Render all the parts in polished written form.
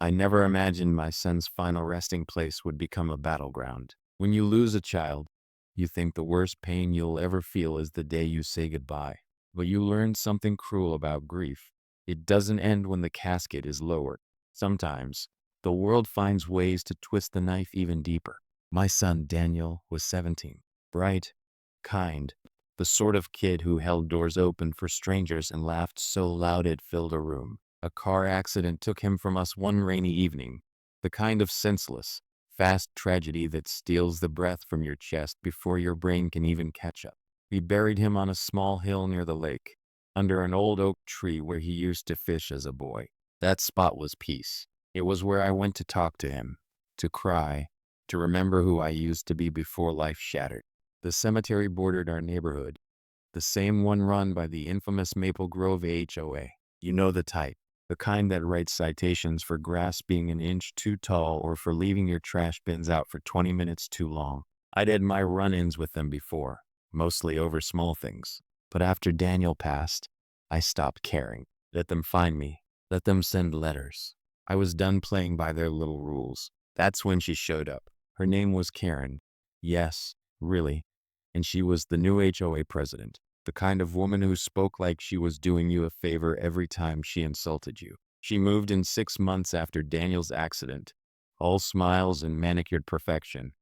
I never imagined my son's final resting place would become a battleground. When you lose a child, you think the worst pain you'll ever feel is the day you say goodbye. But you learn something cruel about grief. It doesn't end when the casket is lowered. Sometimes, the world finds ways to twist the knife even deeper. My son Daniel was 17. Bright, kind, the sort of kid who held doors open for strangers and laughed so loud it filled a room. A car accident took him from us one rainy evening, the kind of senseless, fast tragedy that steals the breath from your chest before your brain can even catch up. We buried him on a small hill near the lake, under an old oak tree where he used to fish as a boy. That spot was peace. It was where I went to talk to him, to cry, to remember who I used to be before life shattered. The cemetery bordered our neighborhood, the same one run by the infamous Maple Grove HOA. You know the type. The kind that writes citations for grass being an inch too tall or for leaving your trash bins out for 20 minutes too long. I'd had my run-ins with them before, mostly over small things. But after Daniel passed, I stopped caring. Let them find me. Let them send letters. I was done playing by their little rules. That's when she showed up. Her name was Karen. Yes, really. And she was the new HOA president. The kind of woman who spoke like she was doing you a favor every time she insulted you. She moved in 6 months after Daniel's accident, all smiles and manicured perfection,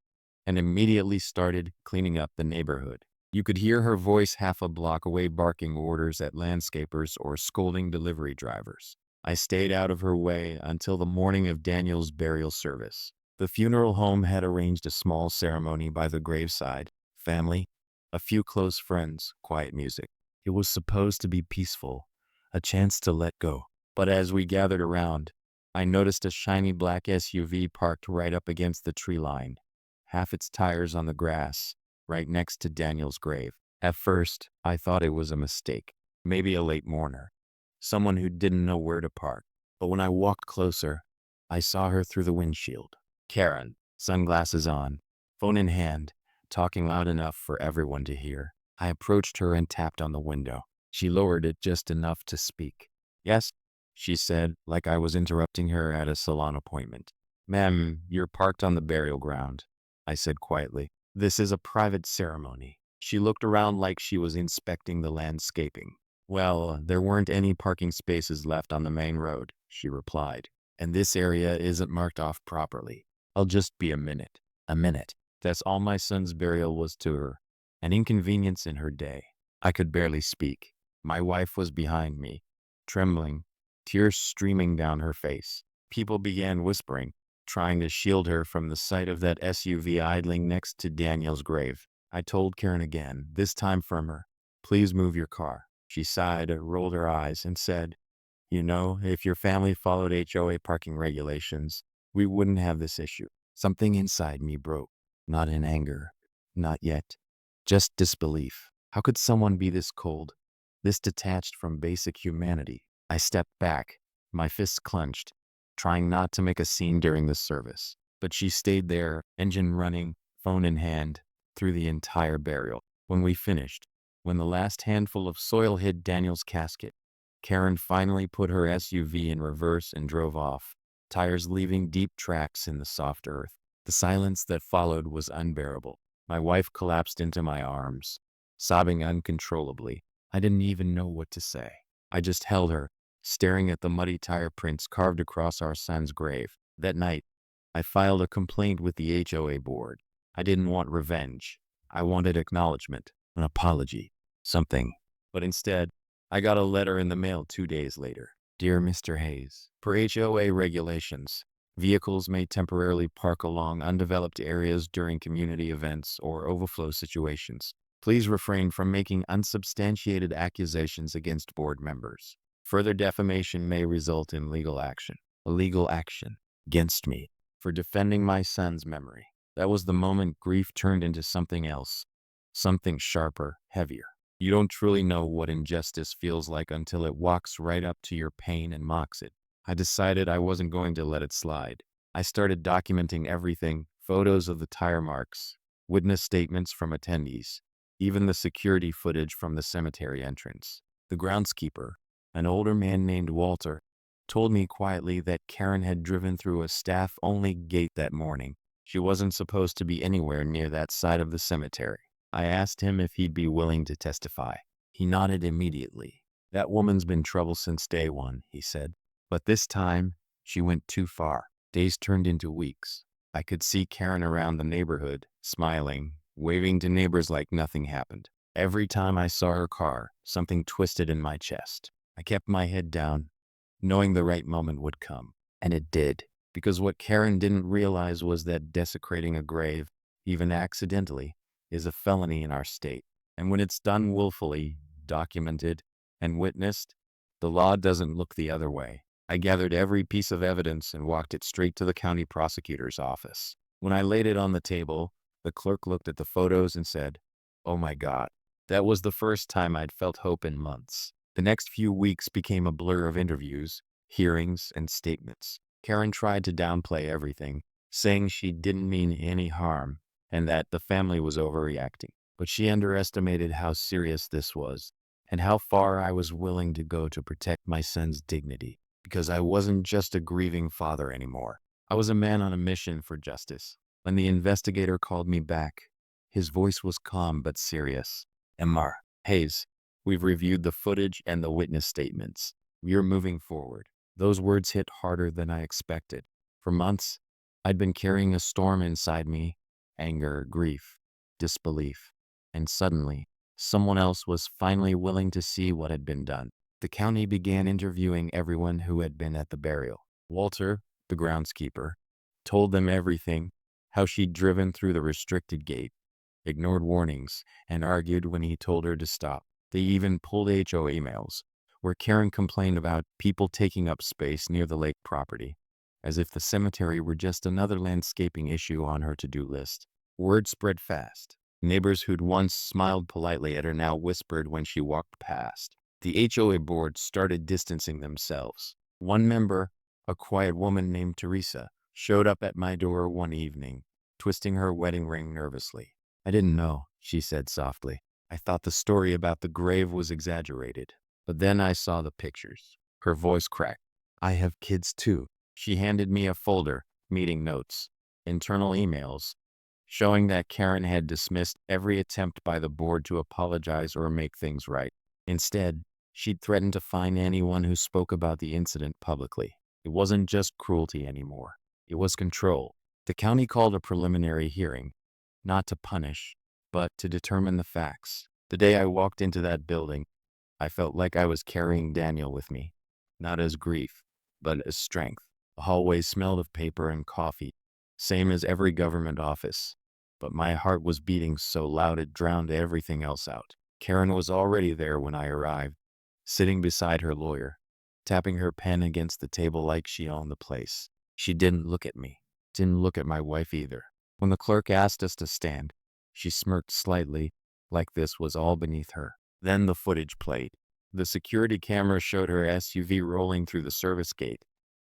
and immediately started cleaning up the neighborhood. You could hear her voice half a block away barking orders at landscapers or scolding delivery drivers. I stayed out of her way until the morning of Daniel's burial service. The funeral home had arranged a small ceremony by the graveside. Family, a few close friends, quiet music. It was supposed to be peaceful, a chance to let go. But as we gathered around, I noticed a shiny black SUV parked right up against the tree line, half its tires on the grass, right next to Daniel's grave. At first, I thought it was a mistake, maybe a late mourner, someone who didn't know where to park. But when I walked closer, I saw her through the windshield. Karen, sunglasses on, phone in hand, talking loud enough for everyone to hear. I approached her and tapped on the window. She lowered it just enough to speak. Yes, she said, like I was interrupting her at a salon appointment. Ma'am, you're parked on the burial ground, I said quietly. This is a private ceremony. She looked around like she was inspecting the landscaping. Well, there weren't any parking spaces left on the main road, she replied, and this area isn't marked off properly. I'll just be a minute. A minute. That's all my son's burial was to her, an inconvenience in her day. I could barely speak. My wife was behind me, trembling, tears streaming down her face. People began whispering, trying to shield her from the sight of that SUV idling next to Daniel's grave. I told Karen again, this time firmer, please move your car. She sighed, rolled her eyes, and said, you know, if your family followed HOA parking regulations, we wouldn't have this issue. Something inside me broke. Not in anger. Not yet. Just disbelief. How could someone be this cold, this detached from basic humanity? I stepped back, my fists clenched, trying not to make a scene during the service. But she stayed there, engine running, phone in hand, through the entire burial. When we finished, when the last handful of soil hid Daniel's casket, Karen finally put her SUV in reverse and drove off, tires leaving deep tracks in the soft earth. The silence that followed was unbearable. My wife collapsed into my arms, sobbing uncontrollably. I didn't even know what to say. I just held her, staring at the muddy tire prints carved across our son's grave. That night, I filed a complaint with the HOA board. I didn't want revenge. I wanted acknowledgement, an apology, something. But instead, I got a letter in the mail 2 days later. Dear Mr. Hayes, per HOA regulations, vehicles may temporarily park along undeveloped areas during community events or overflow situations. Please refrain from making unsubstantiated accusations against board members. Further defamation may result in legal action. A legal action against me for defending my son's memory. That was the moment grief turned into something else, something sharper, heavier. You don't truly know what injustice feels like until it walks right up to your pain and mocks it. I decided I wasn't going to let it slide. I started documenting everything, photos of the tire marks, witness statements from attendees, even the security footage from the cemetery entrance. The groundskeeper, an older man named Walter, told me quietly that Karen had driven through a staff-only gate that morning. She wasn't supposed to be anywhere near that side of the cemetery. I asked him if he'd be willing to testify. He nodded immediately. That woman's been trouble since day one, he said. But this time, she went too far. Days turned into weeks. I could see Karen around the neighborhood, smiling, waving to neighbors like nothing happened. Every time I saw her car, something twisted in my chest. I kept my head down, knowing the right moment would come. And it did. Because what Karen didn't realize was that desecrating a grave, even accidentally, is a felony in our state. And when it's done willfully, documented, and witnessed, the law doesn't look the other way. I gathered every piece of evidence and walked it straight to the county prosecutor's office. When I laid it on the table, the clerk looked at the photos and said, "Oh my God." That was the first time I'd felt hope in months. The next few weeks became a blur of interviews, hearings, and statements. Karen tried to downplay everything, saying she didn't mean any harm and that the family was overreacting. But she underestimated how serious this was and how far I was willing to go to protect my son's dignity. Because I wasn't just a grieving father anymore. I was a man on a mission for justice. When the investigator called me back, his voice was calm but serious. "Mr. Hayes, we've reviewed the footage and the witness statements. We're moving forward." Those words hit harder than I expected. For months, I'd been carrying a storm inside me, anger, grief, disbelief. And suddenly, someone else was finally willing to see what had been done. The county began interviewing everyone who had been at the burial. Walter, the groundskeeper, told them everything, how she'd driven through the restricted gate, ignored warnings, and argued when he told her to stop. They even pulled HOA emails, where Karen complained about people taking up space near the lake property, as if the cemetery were just another landscaping issue on her to-do list. Word spread fast. Neighbors who'd once smiled politely at her now whispered when she walked past. The HOA board started distancing themselves. One member, a quiet woman named Teresa, showed up at my door one evening, twisting her wedding ring nervously. "I didn't know," she said softly. "I thought the story about the grave was exaggerated. But then I saw the pictures." Her voice cracked. "I have kids too." She handed me a folder, meeting notes, internal emails, showing that Karen had dismissed every attempt by the board to apologize or make things right. Instead, she'd threatened to fine anyone who spoke about the incident publicly. It wasn't just cruelty anymore. It was control. The county called a preliminary hearing, not to punish, but to determine the facts. The day I walked into that building, I felt like I was carrying Daniel with me, not as grief, but as strength. The hallway smelled of paper and coffee, same as every government office, but my heart was beating so loud it drowned everything else out. Karen was already there when I arrived, sitting beside her lawyer, tapping her pen against the table like she owned the place. She didn't look at me, didn't look at my wife either. When the clerk asked us to stand, she smirked slightly, like this was all beneath her. Then the footage played. The security camera showed her SUV rolling through the service gate,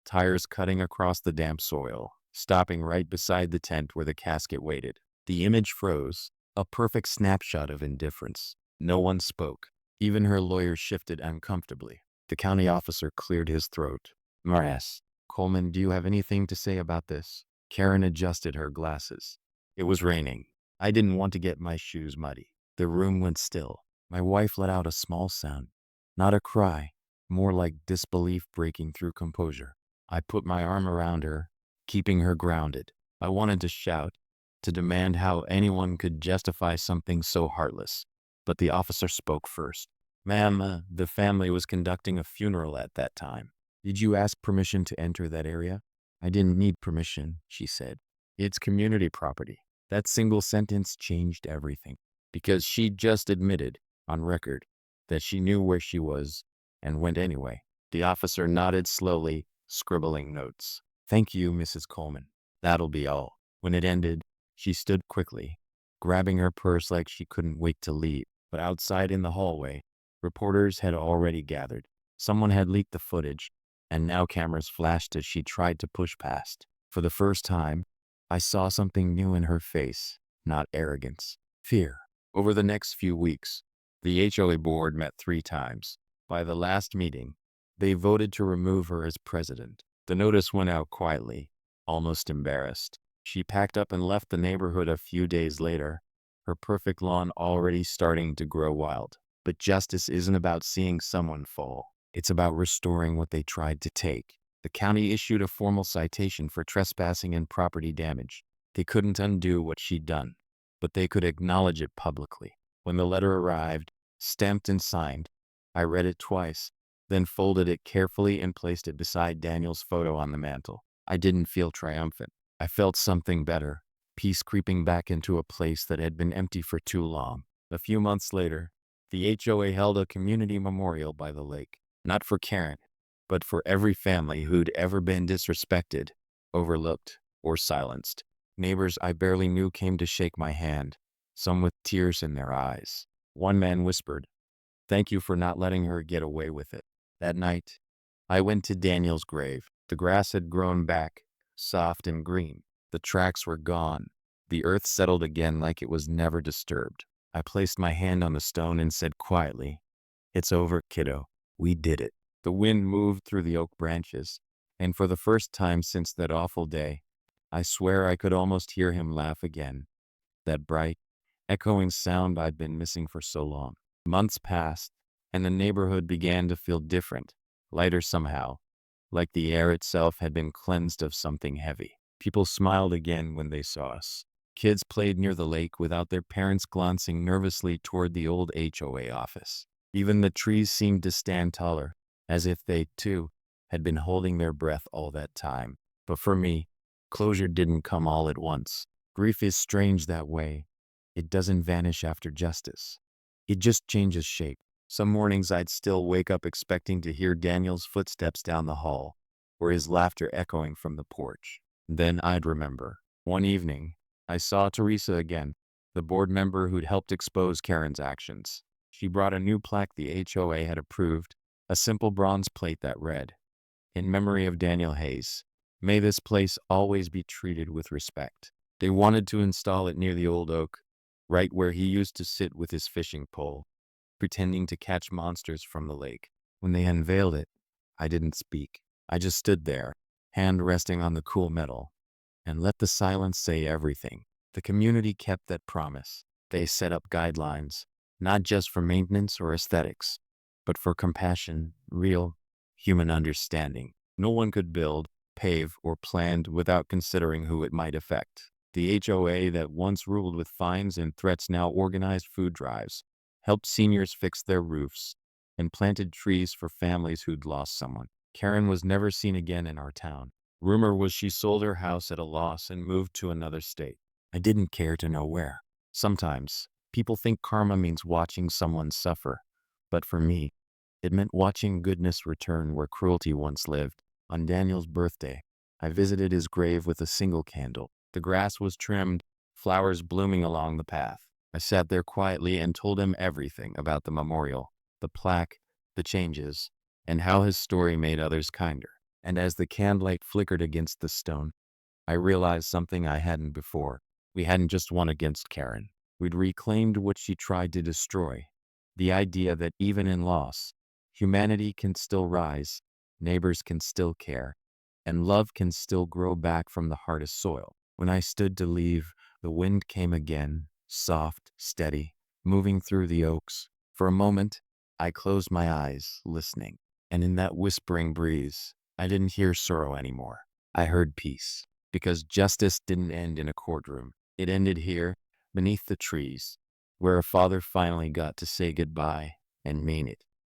tires cutting across the damp soil, stopping right beside the tent where the casket waited. The image froze, a perfect snapshot of indifference. No one spoke. Even her lawyer shifted uncomfortably. The county officer cleared his throat. "Ms. Coleman, do you have anything to say about this?" Karen adjusted her glasses. It was raining. I didn't want to get my shoes muddy. The room went still. My wife let out a small sound. Not a cry, more like disbelief breaking through composure. I put my arm around her, keeping her grounded. I wanted to shout, to demand how anyone could justify something so heartless. But the officer spoke first. "Ma'am, the family was conducting a funeral at that time. Did you ask permission to enter that area?" "I didn't need permission," she said. "It's community property." That single sentence changed everything, because she just admitted, on record, that she knew where she was and went anyway. The officer nodded slowly, scribbling notes. "Thank you, Mrs. Coleman. That'll be all." When it ended, she stood quickly, grabbing her purse like she couldn't wait to leave. But outside in the hallway, reporters had already gathered. Someone had leaked the footage, and now cameras flashed as she tried to push past. For the first time, I saw something new in her face, not arrogance, fear. Over the next few weeks, the HOA board met 3 times. By the last meeting, They voted to remove her as president. The notice went out quietly, almost embarrassed. She packed up and left the neighborhood a few days later, her perfect lawn already starting to grow wild. But justice isn't about seeing someone fall. It's about restoring what they tried to take. The county issued a formal citation for trespassing and property damage. They couldn't undo what she'd done, but they could acknowledge it publicly. When the letter arrived, stamped and signed, I read it twice, then folded it carefully and placed it beside Daniel's photo on the mantel. I didn't feel triumphant. I felt something better, peace creeping back into a place that had been empty for too long. A few months later, the HOA held a community memorial by the lake, not for Karen, but for every family who'd ever been disrespected, overlooked, or silenced. Neighbors I barely knew came to shake my hand, some with tears in their eyes. One man whispered, "Thank you for not letting her get away with it." That night, I went to Daniel's grave. The grass had grown back, soft and green. The tracks were gone. The earth settled again like it was never disturbed. I placed my hand on the stone and said quietly, "It's over, kiddo. We did it." The wind moved through the oak branches, and for the first time since that awful day, I swear I could almost hear him laugh again. That bright, echoing sound I'd been missing for so long. Months passed, and the neighborhood began to feel different, lighter somehow, like the air itself had been cleansed of something heavy. People smiled again when they saw us. Kids played near the lake without their parents glancing nervously toward the old HOA office. Even the trees seemed to stand taller, as if they, too, had been holding their breath all that time. But for me, closure didn't come all at once. Grief is strange that way. It doesn't vanish after justice. It just changes shape. Some mornings I'd still wake up expecting to hear Daniel's footsteps down the hall, or his laughter echoing from the porch. Then I'd remember. One evening, I saw Teresa again, the board member who'd helped expose Karen's actions. She brought a new plaque the HOA had approved, a simple bronze plate that read, "In memory of Daniel Hayes, may this place always be treated with respect." They wanted to install it near the old oak, right where he used to sit with his fishing pole, pretending to catch monsters from the lake. When they unveiled it, I didn't speak. I just stood there, hand resting on the cool metal, and let the silence say everything. The community kept that promise. They set up guidelines, not just for maintenance or aesthetics, but for compassion, real, human understanding. No one could build, pave, or plan without considering who it might affect. The HOA that once ruled with fines and threats now organized food drives, helped seniors fix their roofs, and planted trees for families who'd lost someone. Karen was never seen again in our town. Rumor was she sold her house at a loss and moved to another state. I didn't care to know where. Sometimes, people think karma means watching someone suffer, but for me, it meant watching goodness return where cruelty once lived. On Daniel's birthday, I visited his grave with a single candle. The grass was trimmed, flowers blooming along the path. I sat there quietly and told him everything about the memorial, the plaque, the changes, and how his story made others kinder. And as the candlelight flickered against the stone, I realized something I hadn't before. We hadn't just won against Karen. We'd reclaimed what she tried to destroy. The idea that even in loss, humanity can still rise, neighbors can still care, and love can still grow back from the hardest soil. When I stood to leave, the wind came again, soft, steady, moving through the oaks. For a moment, I closed my eyes, listening. And in that whispering breeze, I didn't hear sorrow anymore. I heard peace. Because justice didn't end in a courtroom. It ended here, beneath the trees, where a father finally got to say goodbye and mean it.